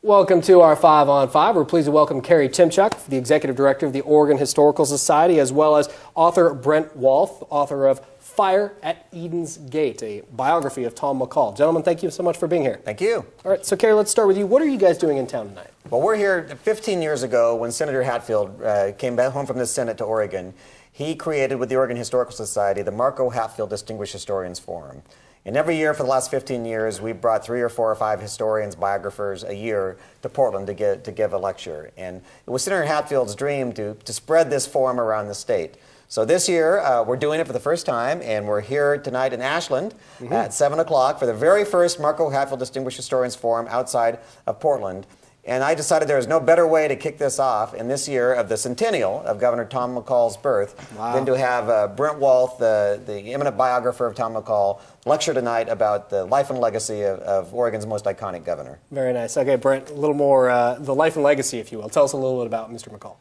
Welcome to our 5 on 5. We're pleased to welcome Kerry Tymchuck, the Executive Director of the Oregon Historical Society, as well as author Brent Walth, author of Fire at Eden's Gate, a biography of Tom McCall. Gentlemen, thank you so much for being here. Thank you. All right, so Kerry, let's start with you. What are you guys doing in town tonight? Well, we're here 15 years ago when Senator Hatfield came back home from the Senate to Oregon. He created with the Oregon Historical Society the Marco Hatfield Distinguished Historians Forum. And every year for the last 15 years, we've brought 3 or 4 or 5 historians, biographers a year to Portland to give a lecture. And it was Senator Hatfield's dream to spread this forum around the state. So this year, we're doing it for the first time, and we're here tonight in Ashland at 7 o'clock for the very first Marco Hatfield Distinguished Historians Forum outside of Portland. And I decided there was no better way to kick this off in this year of the centennial of Governor Tom McCall's birth than to have Brent Walth, the eminent biographer of Tom McCall, lecture tonight about the life and legacy of Oregon's most iconic governor. Very nice. Okay, Brent, a little more the life and legacy, if you will. Tell us a little bit about Mr. McCall.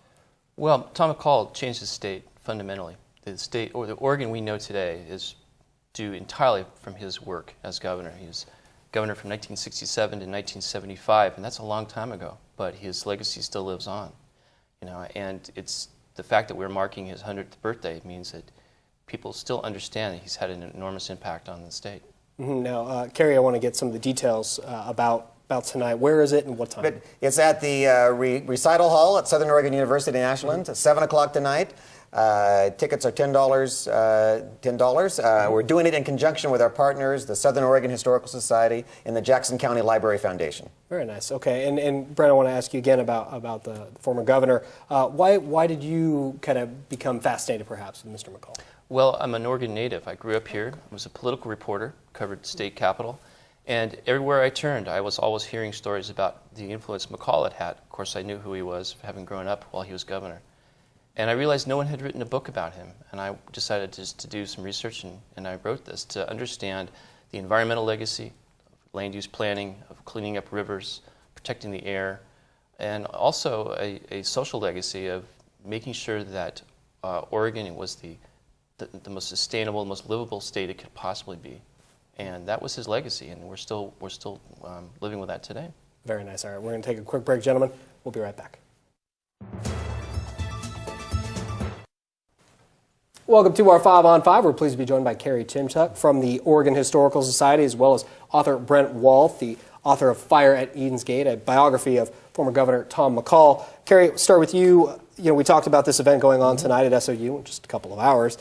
Well, Tom McCall changed the state fundamentally. The state, or the Oregon we know today, is due entirely from his work as governor. He was governor from 1967 to 1975, and that's a long time ago, but his legacy still lives on. And it's the fact that we're marking his 100th birthday means that people still understand that he's had an enormous impact on the state. Now, Kerry, I want to get some of the details about tonight. Where is it and what time? But it's at the recital hall at Southern Oregon University in Ashland at 7 o'clock tonight. Tickets are $10. We're doing it in conjunction with our partners, the Southern Oregon Historical Society and the Jackson County Library Foundation. Very nice. Okay, and Brent, I want to ask you again about the former governor. Why did you kind of become fascinated, perhaps, with Mr. McCall? Well, I'm an Oregon native. I grew up here. I was a political reporter, covered the state capitol, and everywhere I turned, I was always hearing stories about the influence McCall had had. Of course, I knew who he was, having grown up while he was governor. And I realized no one had written a book about him, and I decided just to do some research, and I wrote this to understand the environmental legacy of land use planning, of cleaning up rivers, protecting the air, and also a social legacy of making sure that Oregon was the most sustainable, most livable state it could possibly be. And that was his legacy, and we're still living with that today. Very nice. All right, we're going to take a quick break, gentlemen. We'll be right back. Welcome to our 5 on 5. We're pleased to be joined by Kerry Tymchuck from the Oregon Historical Society, as well as author Brent Walth, the author of Fire at Eden's Gate, a biography of former Governor Tom McCall. Kerry, we'll start with you. We talked about this event going on tonight at SOU in just a couple of hours.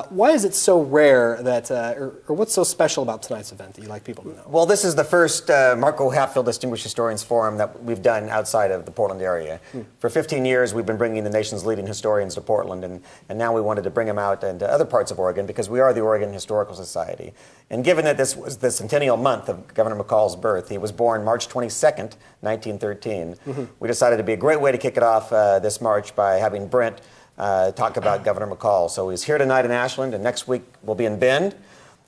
Why is it so rare that, or what's so special about tonight's event that you'd like people to know? Well, this is the first Marco Hatfield Distinguished Historians Forum that we've done outside of the Portland area. For 15 years, we've been bringing the nation's leading historians to Portland, and now we wanted to bring them out into other parts of Oregon because we are the Oregon Historical Society. And given that this was the centennial month of Governor McCall's birth, he was born March 22nd, 1913, we decided it'd be a great way to kick it off this March by having Brent talk about Governor McCall. So he's here tonight in Ashland, and next week we'll be in Bend.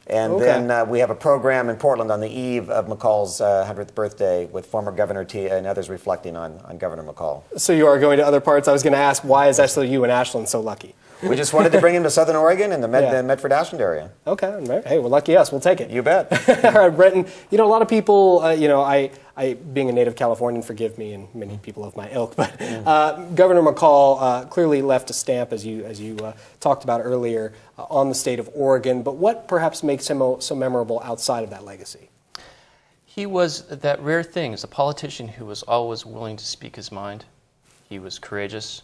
And then we have a program in Portland on the eve of McCall's 100th birthday with former Governor Tia and others reflecting on Governor McCall. So you are going to other parts. I was going to ask, why is SOU in Ashland so lucky? We just wanted to bring him to Southern Oregon and the Medford-Ashland area. Okay. Hey, well, lucky us. We'll take it. You bet. All right, Brenton. A lot of people, I being a native Californian, forgive me, and many people of my ilk, but Governor McCall clearly left a stamp, as you talked about earlier, on the state of Oregon. But what perhaps makes him so memorable outside of that legacy? He was that rare thing as a politician who was always willing to speak his mind. He was courageous.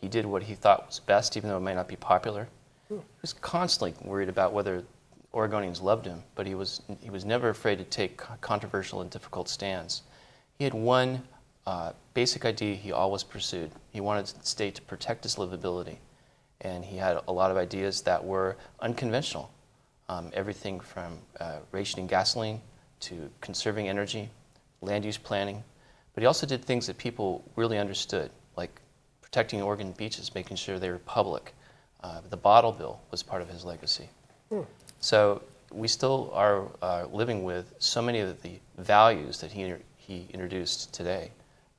He did what he thought was best, even though it might not be popular. He was constantly worried about whether Oregonians loved him, but he was never afraid to take controversial and difficult stands. He had one basic idea he always pursued. He wanted the state to protect its livability, and he had a lot of ideas that were unconventional. Everything from rationing gasoline to conserving energy, land use planning, but he also did things that people really understood, like protecting Oregon beaches, making sure they were public. The bottle bill was part of his legacy. So we still are living with so many of the values that he introduced today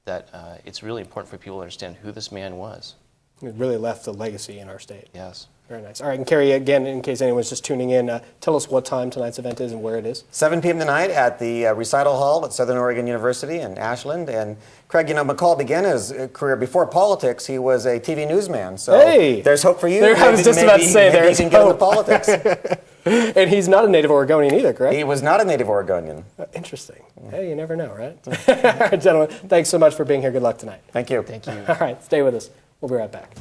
that it's really important for people to understand who this man was. It really left a legacy in our state. Yes. Very nice. All right, and Kerry, again, in case anyone's just tuning in, tell us what time tonight's event is and where it is. 7 p.m. tonight at the Recital Hall at Southern Oregon University in Ashland. And Craig, you know, McCall began his career before politics. He was a TV newsman. So hey, there's hope for you. I was just about to say maybe there's you can get into hope. politics. And he's not a native Oregonian either, correct? He was not a native Oregonian. Interesting. Hey, you never know, right? All right, gentlemen, thanks so much for being here. Good luck tonight. Thank you. Thank you. All right, stay with us. We'll be right back.